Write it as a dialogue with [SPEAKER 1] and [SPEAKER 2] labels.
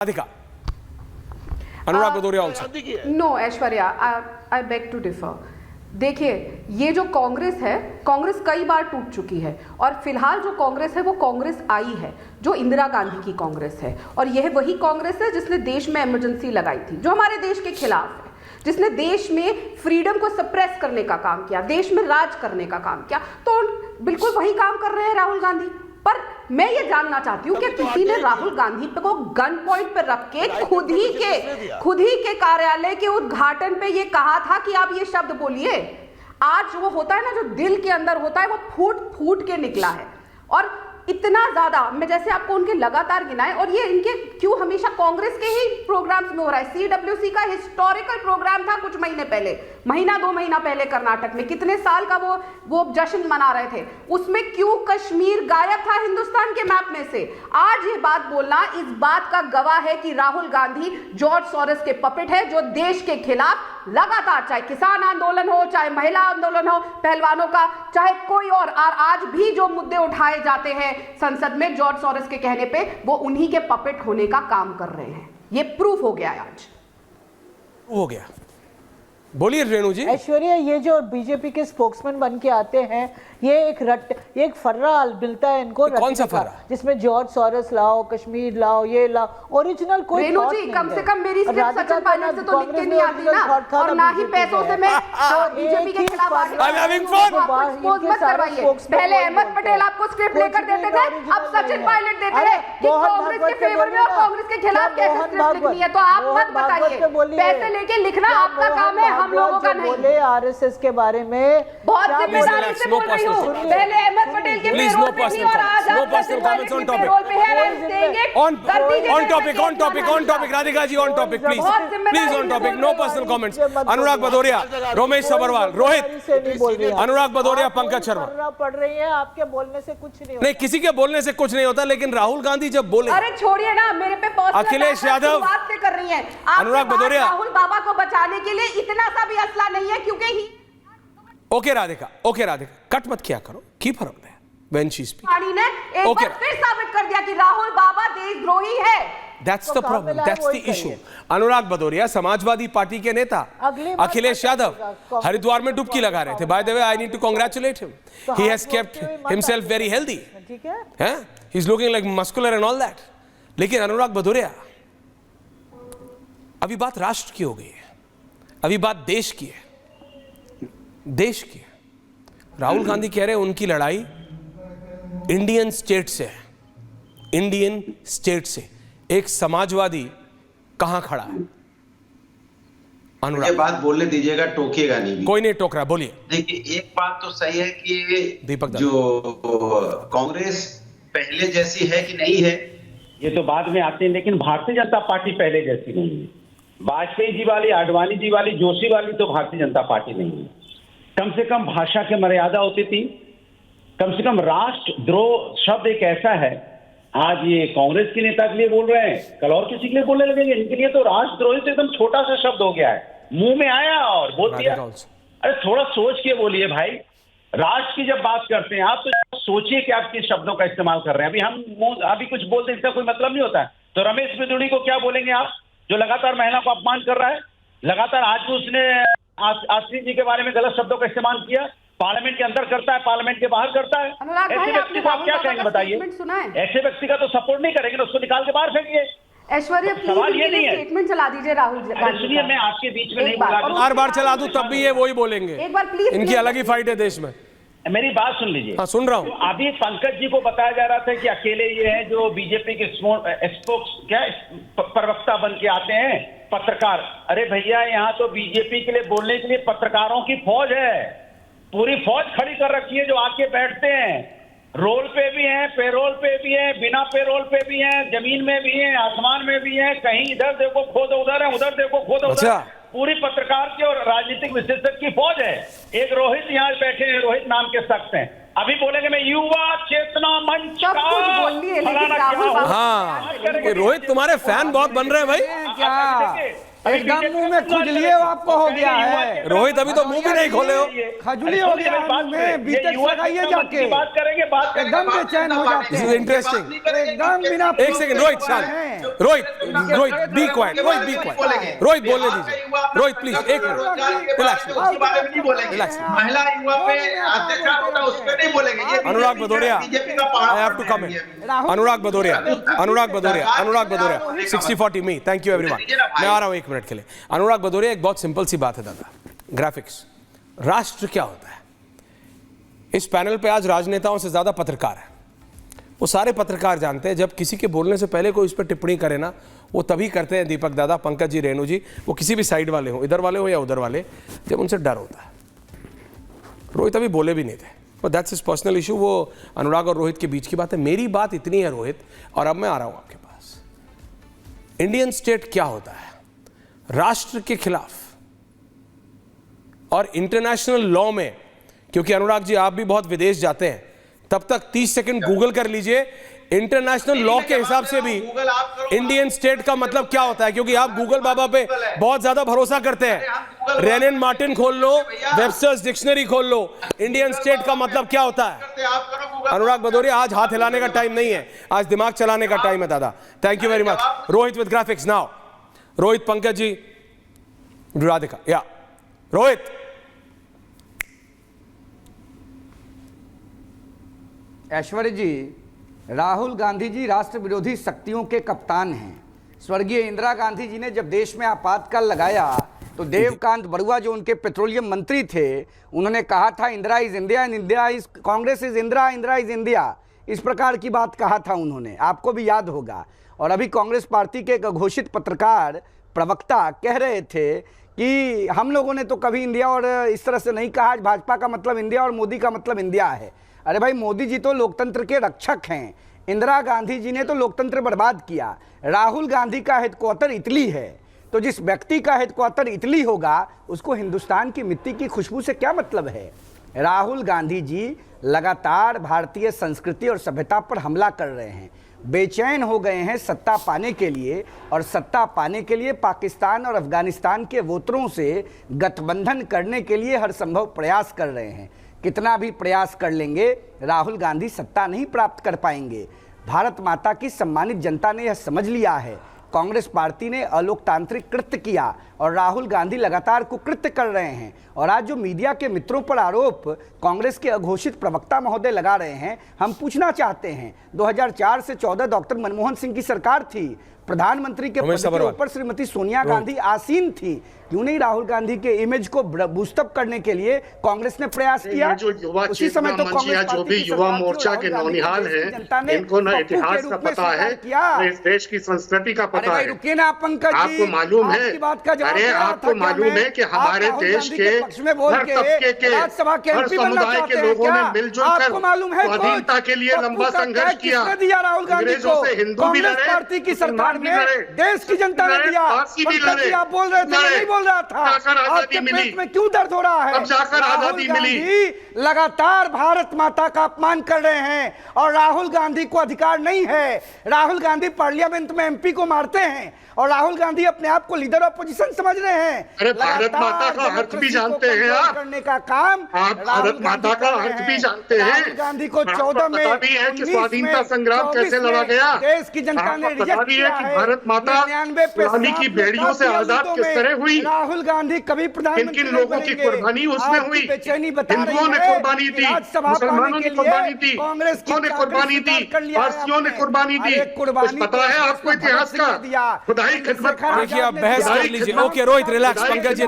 [SPEAKER 1] Radhika, Anurag Bhadauria also.
[SPEAKER 2] No Aishwarya, I beg to differ. देखिए, ये जो कांग्रेस है, कांग्रेस कई बार टूट चुकी है और फिलहाल जो कांग्रेस है वो कांग्रेस आई है जो इंदिरा गांधी की कांग्रेस है, और यह वही कांग्रेस है जिसने देश में इमरजेंसी लगाई थी, जो हमारे देश के खिलाफ है, जिसने देश में फ्रीडम को सप्रेस करने का काम किया, देश में राज करने का काम किया. तो बिल्कुल वही काम कर रहे हैं राहुल गांधी. पर मैं ये जानना चाहती हूँ कि किसी ने राहुल गांधी पे को गन पॉइंट पर रख के खुद ही के कार्यालय के उद्घाटन पे ये कहा था कि आप ये शब्द बोलिए. आज वो होता है ना, जो दिल के अंदर होता है वो फूट फूट के निकला है. और इतना ज्यादा, मैं जैसे आपको उनके लगातार गिनाए, और ये इनके क्यों हमेशा कांग्रेस के ही प्रोग्राम्स में हो रहा है. CWC का हिस्टोरिकल प्रोग्राम था कुछ महीने पहले, महीना 2 महीना पहले कर्नाटक में, कितने साल का वो जश्न मना रहे थे. उसमें क्यों कश्मीर गायब था हिंदुस्तान के मैप में से. आज ये बात बोलना इस बात का गवाह है कि राहुल गांधी जॉर्ज सोरोस के पपेट है, जो देश के खिलाफ लगातार, चाहे किसान आंदोलन हो, चाहे महिला आंदोलन हो पहलवानों का, चाहे कोई और आज भी जो मुद्दे उठाए जाते हैं संसद में, जॉर्ज सोरोस के कहने पे वो उन्हीं के पपेट होने का काम कर रहे हैं. ये प्रूफ हो गया है आज.
[SPEAKER 1] हो गया. बोलिए रेणु जी.
[SPEAKER 3] ऐश्वर्या, ये जो बीजेपी के स्पोक्समैन बन के आते हैं, ये एक फर्रा मिलता है इनको.
[SPEAKER 1] कौन सा फर्रा?
[SPEAKER 3] जिसमें जॉर्ज सोरोस लाओ, कश्मीर लाओ, ये लाओ, ओरिजिनल कोई
[SPEAKER 2] रेणु जी, कम से कम मेरी स्क्रिप्ट सचिन पायलट से तो लिख के नहीं आती ना, और ना ही पैसों से मैं बीजेपी के खिलाफ पहले अहमद पटेल आपको स्क्रिप्ट लेकर देते थे, अब सचिन पायलट देते हैं कि कांग्रेस के फेवर में और कांग्रेस के खिलाफ कैसे स्क्रिप्ट लिखनी है. तो आप मत बताइए, पैसे लेके लिखना आपका काम है, हम लोगों का नहीं.
[SPEAKER 3] बोले आरएसएस के बारे में
[SPEAKER 2] बहुत जिम्मेदारी से बोल रही हूँ. पहले अहमद पटेल के पेरोल पे थी और आज आप सचिन पायलट के पेरोल पे है.
[SPEAKER 1] on topic Radhika ji, on topic please on topic, no personal comments. अनुराग भदौरिया, रोमेश सबरवाल, रोहित, अनुराग भदौरिया, पंकज शर्मा.
[SPEAKER 3] पढ़ रही है, आपके बोलने से कुछ नहीं होता.
[SPEAKER 1] नहीं, किसी के बोलने से कुछ नहीं होता, लेकिन राहुल गांधी जब बोले,
[SPEAKER 2] अरे छोड़िए ना, मेरे पे
[SPEAKER 1] अखिलेश यादव
[SPEAKER 2] बात से कर रही है.
[SPEAKER 1] अनुराग भदौरिया,
[SPEAKER 2] राहुल बाबा को बचाने के लिए इतना सा भी असला नहीं है, क्योंकि
[SPEAKER 1] ओके राधिका, कट मत किया करो, keep her on when she speaks.
[SPEAKER 2] पानी ने एक बार फिर साबित कर दिया कि राहुल बाबा देशद्रोही है.
[SPEAKER 1] That's the problem, that's the issue. Anurag Bhadauria Samajwadi party के नेता अखिलेश यादव हरिद्वार में डुबकी लगा रहे थे. By the way, I need to congratulate him. He has kept himself very healthy.
[SPEAKER 3] ठीक है?
[SPEAKER 1] He's looking like muscular and all that. लेकिन अनुराग भदौरिया, अभी बात राष्ट्र की हो गई है, अभी बात देश की है. देश की. राहुल गांधी कह रहे हैं उनकी लड़ाई इंडियन स्टेट से है. इंडियन स्टेट से एक समाजवादी कहां खड़ा है?
[SPEAKER 4] अनुराग, बात बोलने दीजिएगा, टोकिएगा नहीं.
[SPEAKER 1] कोई नहीं टोक रहा, बोलिए.
[SPEAKER 4] देखिए, एक बात तो सही है कि
[SPEAKER 1] दीपक
[SPEAKER 4] जो कांग्रेस पहले जैसी है कि नहीं है,
[SPEAKER 5] ये तो बाद में आते हैं, लेकिन भारतीय जनता पार्टी पहले जैसी नहीं है. वाजपेयी जी वाली, आडवाणी जी वाली, जोशी वाली तो भारतीय जनता पार्टी नहीं है. कम से कम भाषा की मर्यादा होती थी, कम से कम राष्ट्रद्रोह शब्द एक ऐसा है. आज ये कांग्रेस के नेता के लिए बोल रहे हैं, कल और किसी के लिए बोलने लगेंगे. इनके लिए तो राष्ट्रद्रोही तो एकदम छोटा सा शब्द हो गया है, मुंह में आया और बोल दिया. अरे थोड़ा सोच के बोलिए भाई. राष्ट्र की जब बात करते हैं आप, तो सोचिए कि आप किस शब्दों का इस्तेमाल कर रहे हैं. अभी हम अभी कुछ बोलते हैं, इसका कोई मतलब नहीं होता है. तो रमेश बिदुड़ी को क्या बोलेंगे आप, जो लगातार महिला को अपमान कर रहा है, लगातार. आज उसने आश्रय जी के बारे में गलत शब्दों का इस्तेमाल किया. पार्लियामेंट के अंदर करता है, पार्लियामेंट के बाहर करता है. ऐसे व्यक्ति को आप क्या कहेंगे बताइए? ऐसे व्यक्ति का तो सपोर्ट नहीं करेंगे, उसको निकाल के बाहर फेंकिए.
[SPEAKER 2] ऐश्वर्या,
[SPEAKER 5] सवाल ये नहीं है.
[SPEAKER 2] स्टेटमेंट चला दीजिए राहुल गांधी.
[SPEAKER 5] सुनिए, मैं आपके बीच में नहीं बोला.
[SPEAKER 1] बार चला दूं तब भी ये वही बोलेंगे.
[SPEAKER 2] एक बार प्लीज,
[SPEAKER 1] इनकी अलग ही फाइट है देश में.
[SPEAKER 5] मेरी बात सुन लीजिए.
[SPEAKER 1] हाँ, सुन रहा हूँ.
[SPEAKER 5] अभी पंकज जी को बताया जा रहा था कि अकेले ये हैं जो बीजेपी के प्रवक्ता बन के आते हैं, पत्रकार. अरे भैया, यहाँ तो बीजेपी के लिए बोलने के लिए पत्रकारों की फौज है. पूरी फौज खड़ी कर रखी है जो आके बैठते हैं. रोल पे भी हैं, पेरोल पे भी हैं, बिना पेरोल पे भी हैं, जमीन में भी हैं, आसमान में भी हैं. कहीं इधर देखो खोद उधर है, उधर देखो खोद उधर. पूरी पत्रकार की और राजनीतिक विशेषज्ञ की फौज है. एक रोहित यहाँ बैठे हैं, रोहित नाम के शख्स हैं. अभी बोलेंगे मैं युवा चेतना मंच का
[SPEAKER 1] हाँ, रोहित तुम्हारे फैन बहुत बन रहे हैं भाई.
[SPEAKER 6] एकदम मुंह में खुजली आपको हो गया है।
[SPEAKER 1] रोहित अभी तो मुंह भी नहीं खोले हो।
[SPEAKER 6] खजुली हो गया मुंह में, बीटेक्स लगाइए जाके,
[SPEAKER 5] बात करेंगे, बात
[SPEAKER 6] एकदम बेचैन हो जाते
[SPEAKER 1] दिस इज
[SPEAKER 6] हैं
[SPEAKER 1] इंटरेस्टिंग।
[SPEAKER 6] एकदम बिना।
[SPEAKER 1] एक सेकंड रोहित, शांत। Rohit be quiet, Rohit be quiet, Rohit बोलने दीजिए। रोहित प्लीज एक मिनट, रिलैक्स रिलैक्स।
[SPEAKER 4] महिला युवा पे अत्याचार होता है उस पर नहीं बोलेंगे। ये
[SPEAKER 1] अनुराग भदौरिया,
[SPEAKER 4] बीजेपी का पहाड़
[SPEAKER 1] I have to come in. Anurag Bhadauria, Anurag Bhadauria 60-40 me. Thank you everyone. मैं आ रहा हूं 1 मिनट के लिए। अनुराग भदौरिया, एक बहुत सिंपल सी बात है दादा, ग्राफिक्स। राष्ट्र क्या होता है? इस पैनल पे आज राजनेताओं से ज्यादा पत्रकार है। वो सारे पत्रकार जानते हैं जब किसी के बोलने से पहले कोई उस पर टिप्पणी करे ना, वो तभी करते हैं। दीपक दादा, पंकज जी, रेणु जी, वो किसी भी साइड वाले हो, इधर वाले हो या उधर वाले, जब उनसे डर होता है। रोहित अभी बोले भी नहीं थे, but that's his personal issue. वो अनुराग और रोहित के बीच की बात है। मेरी बात इतनी है रोहित, और अब मैं आ रहा हूं आपके पास। इंडियन स्टेट क्या होता है? राष्ट्र के खिलाफ और इंटरनेशनल लॉ में, क्योंकि अनुराग जी आप भी बहुत विदेश जाते हैं, तब तक 30 सेकंड गूगल कर लीजिए। इंटरनेशनल लॉ के हिसाब से भी इंडियन स्टेट का मतलब क्या होता है, क्योंकि आप गूगल बाबा पे बहुत ज्यादा भरोसा करते हैं। रेनन मार्टिन खोल लो, वेबस्टर्स डिक्शनरी खोल लो, इंडियन स्टेट का मतलब क्या होता है। अनुराग भदौरिया, आज हाथ हिलाने का टाइम नहीं है, आज दिमाग चलाने का टाइम है दादा। Thank you very much. Rohit with graphics now. Rohit, Pankaj ji, Radhika, या रोहित।
[SPEAKER 6] ऐश्वर्य जी, राहुल गांधी जी राष्ट्र विरोधी शक्तियों के कप्तान हैं। स्वर्गीय इंदिरा गांधी जी ने जब देश में आपातकाल लगाया तो देवकांत बरुआ जो उनके पेट्रोलियम मंत्री थे, उन्होंने कहा था Indira is India and India is Congress is Indira, Indira is India, इस प्रकार की बात कहा था उन्होंने, आपको भी याद होगा। और अभी कांग्रेस पार्टी के एक घोषित पत्रकार प्रवक्ता कह रहे थे कि हम लोगों ने तो कभी इंडिया और इस तरह से नहीं कहा, भाजपा का मतलब इंडिया और मोदी का मतलब इंडिया है। अरे भाई, मोदी जी तो लोकतंत्र के रक्षक हैं, इंदिरा गांधी जी ने तो लोकतंत्र बर्बाद किया। राहुल गांधी का हेडक्वार्टर इटली है, तो जिस व्यक्ति का हेडक्वार्टर इटली होगा उसको हिंदुस्तान की मिट्टी की खुशबू से क्या मतलब है। राहुल गांधी जी लगातार भारतीय संस्कृति और सभ्यता पर हमला कर रहे हैं, बेचैन हो गए हैं सत्ता पाने के लिए, और सत्ता पाने के लिए पाकिस्तान और अफगानिस्तान के वोटरों से गठबंधन करने के लिए हर संभव प्रयास कर रहे हैं। कितना भी प्रयास कर लेंगे, राहुल गांधी सत्ता नहीं प्राप्त कर पाएंगे। भारत माता की सम्मानित जनता ने यह समझ लिया है। कांग्रेस पार्टी ने अलोकतांत्रिक कृत्य किया और राहुल गांधी लगातार कुकृत्य कर रहे हैं। और आज जो मीडिया के मित्रों पर आरोप कांग्रेस के अघोषित प्रवक्ता महोदय लगा रहे हैं, हम पूछना चाहते हैं, 2004 से 14 डॉक्टर मनमोहन सिंह की सरकार थी, प्रधानमंत्री के पद के ऊपर श्रीमती सोनिया गांधी आसीन थी, क्यों नहीं राहुल गांधी के इमेज को बूस्टअप करने के लिए कांग्रेस ने प्रयास किया।
[SPEAKER 7] जो युवा चेतना मंच या जो भी युवा मोर्चा के नौनिहाल हैं, इनको न इतिहास का पता है, न इस देश की संस्कृति का पता है।
[SPEAKER 6] रुकिए ना पंकज जी,
[SPEAKER 7] आपको मालूम है, अरे आपको मालूम है कि हमारे देश के हर तबके के, हर समुदाय के लोगों ने मिलजुल कर स्वाधीनता के लिए लंबा संघर्ष किया। अंग्रेजों से हिंदू भी लड़े,
[SPEAKER 6] पार्टी की सरकार में देश की जनता ने दिया। आप बोल रहे थे, नहीं बोल रहा था, आपके पेट में क्यों दर्द हो रहा है?
[SPEAKER 7] अब जाकर आजादी मिली।
[SPEAKER 6] लगातार भारत माता का अपमान कर रहे हैं और राहुल गांधी को अधिकार नहीं है। राहुल गांधी पार्लियामेंट में एमपी को मारते हैं और राहुल गांधी अपने आप को लीडर ऑपोजिशन समझ रहे हैं।
[SPEAKER 7] अरे भारत माता का अर्थ भी जानते हैं आप,
[SPEAKER 6] करने का काम
[SPEAKER 7] आप भारत माता का अर्थ भी जानते हैं।
[SPEAKER 6] राहुल गांधी को 14 में
[SPEAKER 7] भी है कि स्वाधीनता संग्राम कैसे लड़ा गया,
[SPEAKER 6] देश की जनता ने रिजेक्ट किया है।
[SPEAKER 7] भारत माता रानी की बेड़ियों से आजाद किस तरह हुई,
[SPEAKER 6] राहुल गांधी कभी प्रधानमंत्री
[SPEAKER 7] किन लोगों की कुर्बानी उसमें हुई, हिंदुओं ने कुर्बानी दी, मुसलमानों ने कुर्बानी दी, सिखों ने कुर्बानी दी, पारसियों ने कुर्बानी दी। कुछ पता है आपको इतिहास का? खुदाई खिदमत।
[SPEAKER 1] देखिए आप बहस कर लीजिए। Okay Rohit relax, Pankaj ji